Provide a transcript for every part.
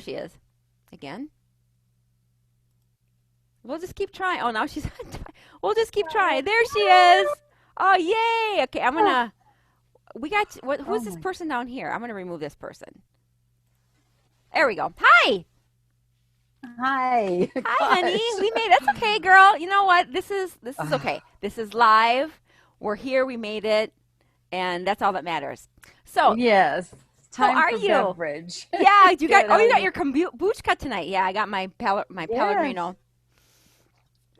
there she is again. We'll just keep trying. Oh, now she's. We'll just keep trying. There she is. Oh, yay. Okay, I'm gonna. We got. What? Who's this person down here? I'm gonna remove this person. There we go. Hi. Hi. Hi, honey. Gosh. We made. That's okay, girl. You know what? This is okay. This is live. We're here. We made it, and that's all that matters. So, Yes. how Time are for you? beverage. Yeah, you got. Good. Oh, How are you got you? your kombucha tonight. Yeah, I got my Yes. Pellegrino.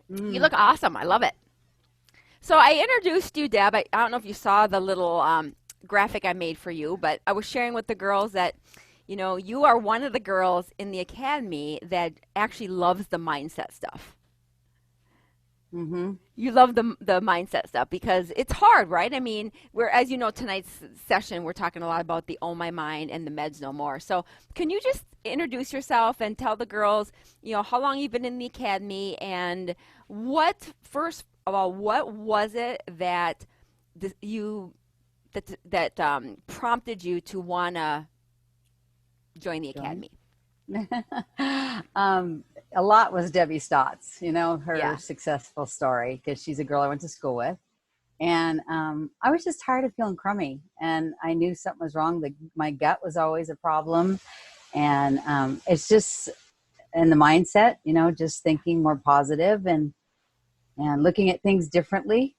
You Mm. look awesome. I love it. So I introduced you, Deb. I don't know if you saw the little graphic I made for you, but I was sharing with the girls that, you are one of the girls in the academy that actually loves the mindset stuff. Mm-hmm. You love the mindset stuff because it's hard, right? I mean, as you know, tonight's session, we're talking a lot about the Oh My Mind and the meds no more. So can you just introduce yourself and tell the girls, how long you've been in the academy and first of all, what was it that prompted you to want to join the Join. academy? um, a lot was Debbie Stott's, her Yeah. successful story, because she's a girl I went to school with. And I was just tired of feeling crummy. And I knew something was wrong. My gut was always a problem. And it's just in the mindset, just thinking more positive and looking at things differently.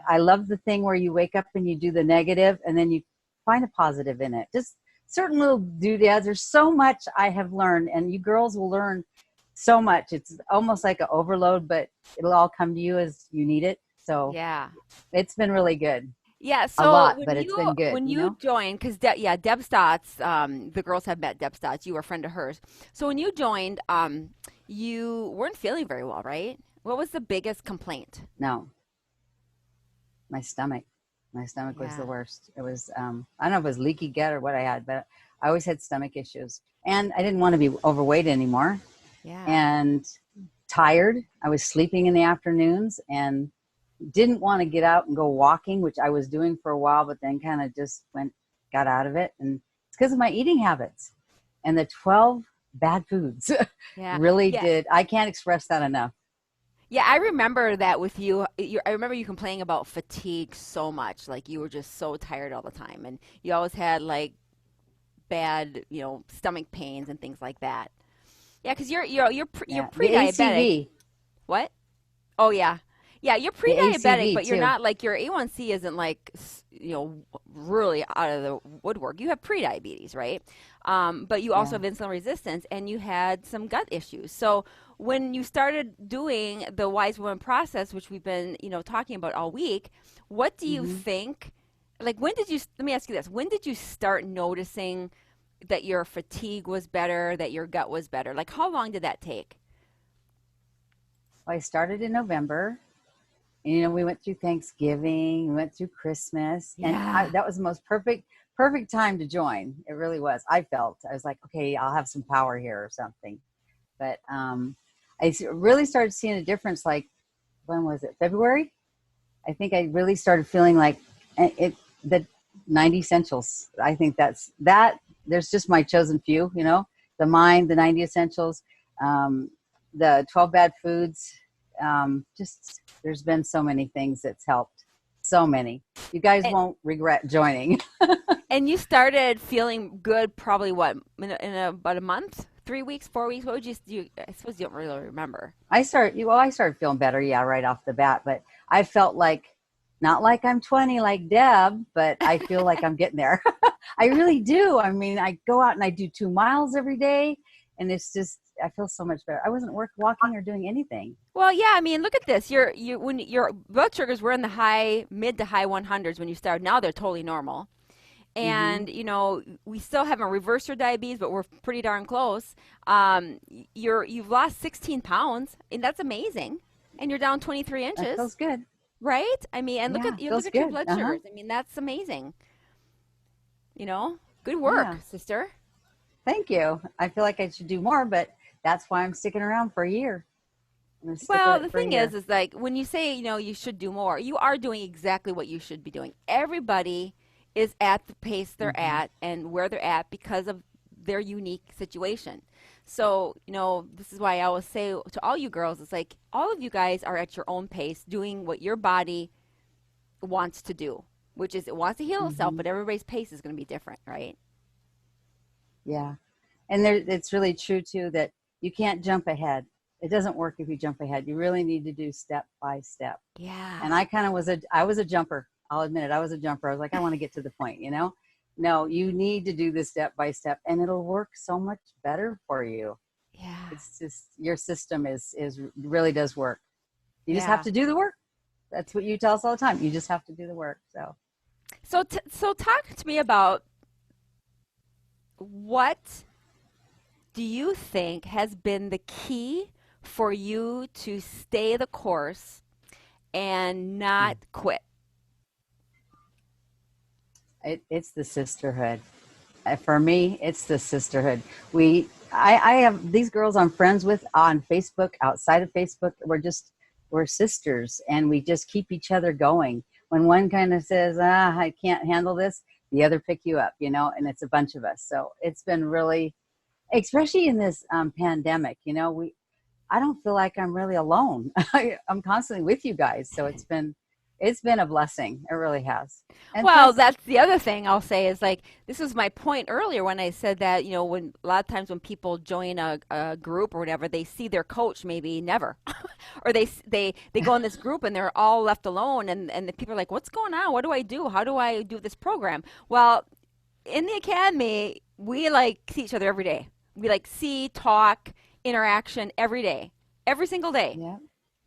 I love the thing where you wake up and you do the negative and then you find a positive in it. Just certain little doodads. There's so much I have learned, and you girls will learn so much. It's almost like an overload, but it'll all come to you as you need it. So Yeah. it's been really good. Yeah, A so lot, when but it's you been good, when you joined, because Deb Stotts, the girls have met Deb Stotts. You were a friend of hers. So when you joined, you weren't feeling very well, right? What was the biggest complaint? No, my stomach. My stomach was Yeah, the worst. It was, I don't know if it was leaky gut or what I had, but I always had stomach issues. And I didn't want to be overweight anymore. yeah. And tired. I was sleeping in the afternoons and didn't want to get out and go walking, which I was doing for a while, but then kind of just got out of it. And it's because of my eating habits and the 12 bad foods Yeah, really yeah, did. I can't express that enough. yeah. I remember that with you. I remember you complaining about fatigue so much. Like you were just so tired all the time, and you always had like bad, stomach pains and things like that. Yeah, because you're Yeah. The pre-diabetic. ACV, What? Oh yeah, yeah. You're the pre-diabetic, ACV but you're too. not like your A1C isn't like really out of the woodwork. You have pre-diabetes, right? But you also Yeah. have insulin resistance, and you had some gut issues. So when you started doing the Wise Woman process, which we've been talking about all week, what do you Hmm. think? Like when did you? Let me ask you this: when did you start noticing that your fatigue was better, that your gut was better? Like how long did that take? Well, I started in November. And, we went through Thanksgiving, we went through Christmas, and Yeah. that was the most perfect time to join. It really was. I was like, okay, I'll have some power here or something. But really started seeing a difference. Like, when was it? February? I think I really started feeling like the 90 essentials. I think that. There's just my chosen few. The mind, the 90 essentials, the 12 bad foods. Just there's been so many things that's helped. So many. You guys And won't regret joining. And you started feeling good probably what about a month, 3 weeks, 4 weeks? What would you do? I suppose you don't really remember. I started feeling better, yeah, right off the bat. But I felt like, not like I'm 20 like Deb, but I feel like I'm getting there. I really do. I mean, I go out and I do 2 miles every day, and it's just I feel so much better. I wasn't walking or doing anything. Well, yeah, I mean, look at this. When your blood sugars were in the mid to high 100s when you started. Now they're totally normal. Hmm. And we still haven't reversed your diabetes, but we're pretty darn close. You've lost 16 pounds, and that's amazing. And you're down 23 That inches, feels good. right? I mean, and Yeah, look feels at your good. blood Uh-huh. sugars. I mean, that's amazing. Good work, Yeah. sister. Thank you. I feel like I should do more, but that's why I'm sticking around for a year. I'm going to stick with Well, it the for a thing year. is like when you say, you should do more, you are doing exactly what you should be doing. Everybody is at the pace they're Hmm. at and where they're at because of their unique situation. So, this is why I always say to all you girls, it's like all of you guys are at your own pace doing what your body wants to do, which is it wants to heal itself, Mm-hmm. but everybody's pace is going to be different, right? Yeah. And it's really true too that you can't jump ahead. It doesn't work if you jump ahead. You really need to do step by step. And Yeah. I kind of I was a jumper. I'll admit it. I was a jumper. I was like, I want to get to the point, No, you need to do this step by step and it'll work so much better for you. Yeah. It's just your system is really does work. You just have Yeah. to do the work. That's what you tell us all the time. You just have to do the work. So So talk to me about what do you think has been the key for you to stay the course and not quit? it's the sisterhood. For me, it's the sisterhood. I have these girls I'm friends with on Facebook, outside of Facebook. We're sisters and we just keep each other going. When one kind of says, I can't handle this, the other pick you up, and it's a bunch of us. So it's been really, especially in this pandemic, I don't feel like I'm really alone. I'm constantly with you guys. So it's been a blessing. It really has. And Well, plus, that's the other thing I'll say is like this was my point earlier when I said that when a lot of times when people join a group or whatever, they see their coach maybe never, or they go in this group and they're all left alone, and the people are like, what's going on? What do I do? How do I do this program? Well, in the academy, we like see each other every day. We like see, talk, interaction every day, every single day, yeah,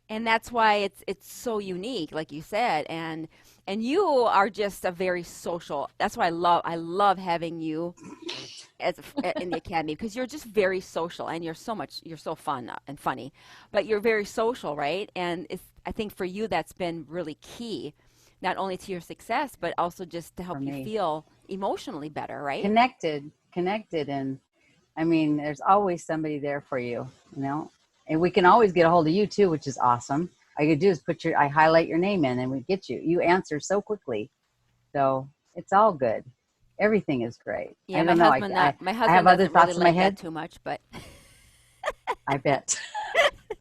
and that's why it's so unique, like you said, and you are just a very social. That's why I love having you in the academy because you're just very social and you're so fun and funny, but you're very social, right? And I think for you that's been really key, not only to your success but also just to for help you me. feel emotionally better, right? Connected. And I mean, there's always somebody there for you, and we can always get a hold of you too, which is awesome. All you do is I highlight your name in and we get you answer so quickly. So it's all good. Everything is great. Yeah, I my don't know. husband not my I have husband other doesn't really thoughts in my like that head. too much, but I bet.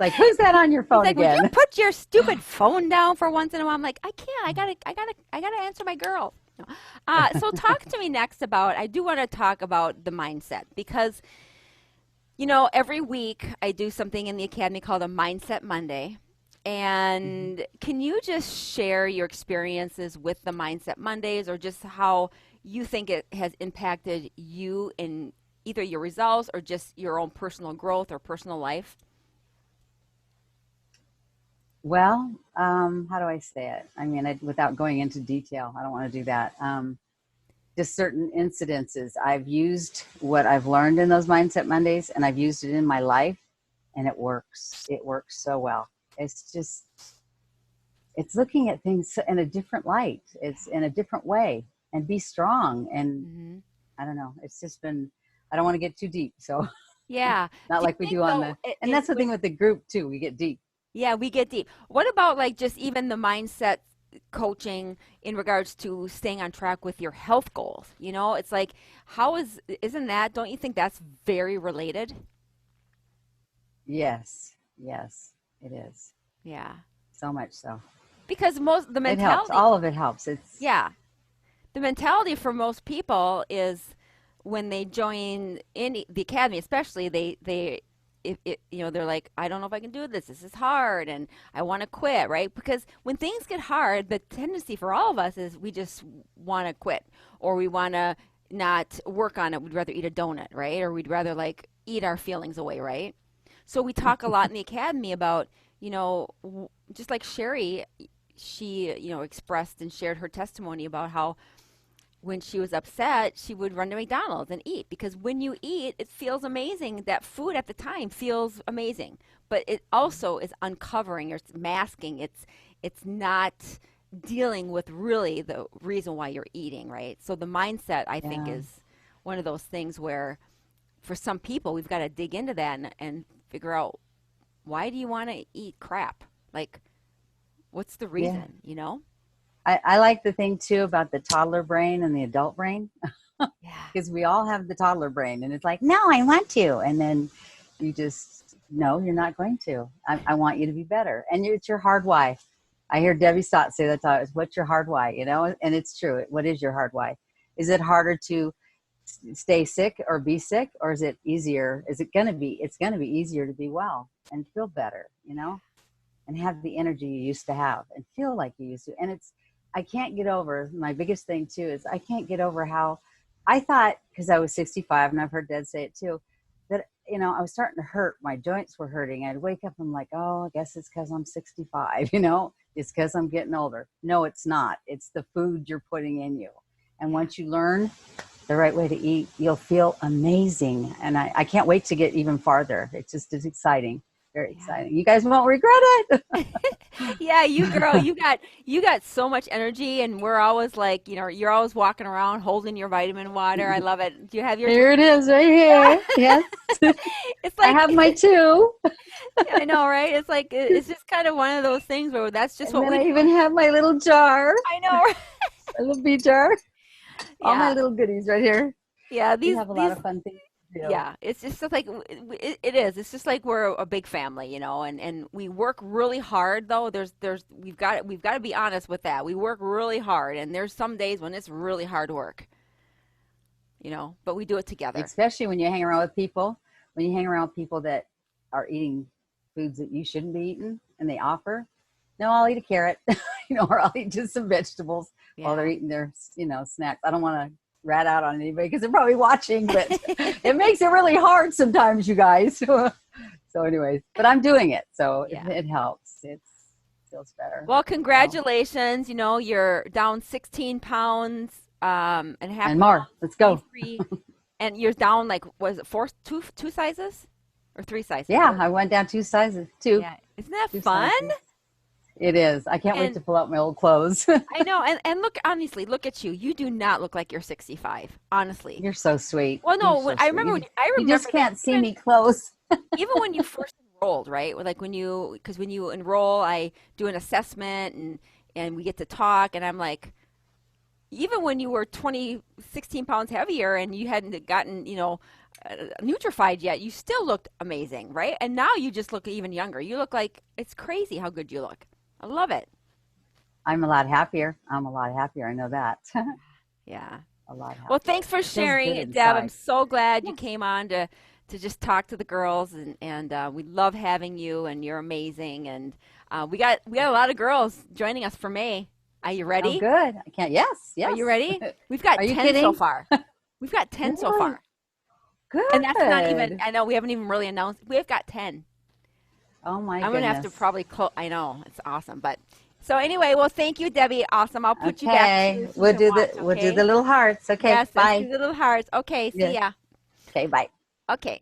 Like, who's that on your he's phone like, would you again? put your stupid phone down for once in a while? I'm like, I can't. I gotta answer my girl. No. So talk to me next about. I do want to talk about the mindset because every week I do something in the academy called a Mindset Monday. Mhm. And can you just share your experiences with the Mindset Mondays or just how you think it has impacted you in either your results or just your own personal growth or personal life? Well, how do I say it? I mean, without going into detail, I don't want to do that. Just certain incidences. I've used what I've learned in those Mindset Mondays and I've used it in my life and it works. It works so well. It's just, it's looking at things in a different light. It's in a different way and be strong. And Hmm. I don't know. It's just been, I don't want to get too deep. So Yeah. not Do you like we think do on though the, and that's the when thing with the group too. We get deep. yeah, we get deep. What about like just even the mindset coaching in regards to staying on track with your health goals? It's like isn't that, don't you think that's very related? Yes. Yes, it is. Yeah. So much so. Because most the It helps. mentality, All of it helps. It's, yeah, the mentality for most people is when they join in the academy, especially they they're like, I don't know if I can do this. This is hard, and I want to quit, right? Because when things get hard, the tendency for all of us is we just want to quit, or we want to not work on it. We'd rather eat a donut, right? Or we'd rather like eat our feelings away, right? So we talk a lot in the academy about, just like Sherry, she expressed and shared her testimony about how when she was upset, she would run to McDonald's and eat because when you eat, it feels amazing. That food at the time feels amazing, but it also is uncovering or it's masking. It's not dealing with really the reason why you're eating, right? So the mindset, I think, yeah, is one of those things where for some people we've got to dig into that and figure out why do you want to eat crap? Like, what's the yeah. reason? I like the thing too about the toddler brain and the adult brain. Yeah. because we all have the toddler brain, and it's like, no, I want to, and then you just no, you're not going to. I want you to be better, and it's your hard why. I hear Debbie Stott say that time. What's your hard why? And it's true. What is your hard why? Is it harder to stay sick or be sick, or is it easier? Is it going to be? It's going to be easier to be well and feel better, and have the energy you used to have and feel like you used to. And I can't get over, my biggest thing too is I can't get over how I thought, because I was 65, and I've heard Dad say it too, that, I was starting to hurt. My joints were hurting. I'd wake up and I'm like, oh, I guess it's because I'm 65, it's because I'm getting older. No, it's not. It's the food you're putting in you. And once you learn the right way to eat, you'll feel amazing. And I can't wait to get even farther. It just is exciting. Very Yeah. exciting. You guys won't regret it. Yeah, you got so much energy, and we're always like, you're always walking around holding your vitamin water. I love it. Do you have yours? Here it is right here. Yes. It's I like have my two. I know, right? It's like it's just kind of one of those things where that's just And what then we I do. even have my little jar, I know, right? my little bee jar. All my Yeah, little goodies right here. yeah. We These have a lot these of fun things to do. Yeah, it's just like it is. It's just like we're a big family, and we work really hard though. We've got to be honest with that. We work really hard, and there's some days when it's really hard work, but we do it together. Especially when you hang around with people, that are eating foods that you shouldn't be eating, and they offer, no, I'll eat a carrot, or I'll eat just some vegetables while they're Yeah. eating their, snacks. I don't want to rat out on anybody because they're probably watching, but it makes it really hard sometimes, you guys. So anyways, but I'm doing it. So Yeah. it helps. It feels better. Well, So, congratulations. You're down 16 pounds, and half and more, let's go. free, and you're down like, was it two sizes or three sizes? Yeah. I went down two sizes, two, Yeah. Isn't that two fun? sizes. It is. I can't wait And to pull out my old clothes. I know, and look, honestly, look at you. You do not look like you're 65, honestly. You're so sweet. Well, You're no, so I sweet. remember I You just remember that can't see me close. even when you first enrolled, right? Like because when you enroll, I do an assessment, and we get to talk, and I'm like, even when you were 16 pounds heavier and you hadn't gotten, nutrified yet, you still looked amazing, right? And now you just look even younger. You look like, it's crazy how good you look. I love it. I'm a lot happier. I know that. Yeah. A lot happier. Well, thanks for It feels good sharing, Deb. I'm inside. so glad you Yes. came on to just talk to the girls, and we love having you, and you're amazing. And we got a lot of girls joining us for May. Are you Oh, ready? good. I can't. Yes. Are Yes. you ready? We've got Are you 10 so kidding? far. We've got 10 so Really? far. And that's not even, Good. I know we haven't even really announced. We've got 10. Oh my I'm going to have to goodness. probably close. I know. It's awesome. But so anyway, well, thank you, Debbie. Awesome. I'll put you back Okay. to so you can watch, We'll do the okay? little hearts. Okay. Yes, let's do Bye. the little hearts. Okay, see Yes. ya. Okay. Bye. Okay.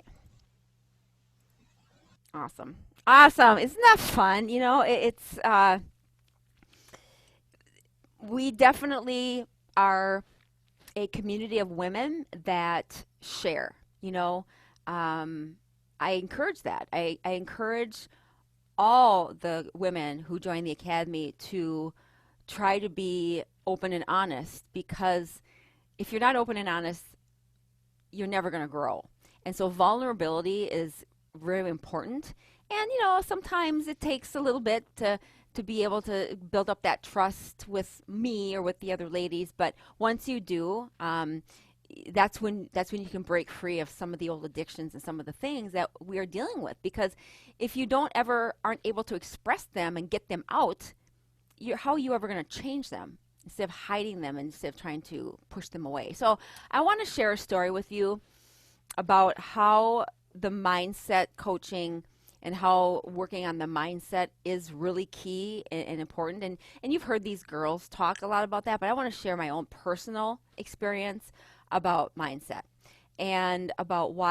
Awesome. Awesome. Isn't that fun? We definitely are a community of women that share, I encourage that. I encourage all the women who join the academy to try to be open and honest, because if you're not open and honest, you're never going to grow. And so vulnerability is very important. And sometimes it takes a little bit to be able to build up that trust with me or with the other ladies. But once you do, that's when you can break free of some of the old addictions and some of the things that we are dealing with. Because if you aren't able to express them and get them out, how are you ever going to change them? Instead of hiding them, instead of trying to push them away. So I want to share a story with you about how the mindset coaching and how working on the mindset is really key and important. And you've heard these girls talk a lot about that, but I want to share my own personal experience about mindset and about why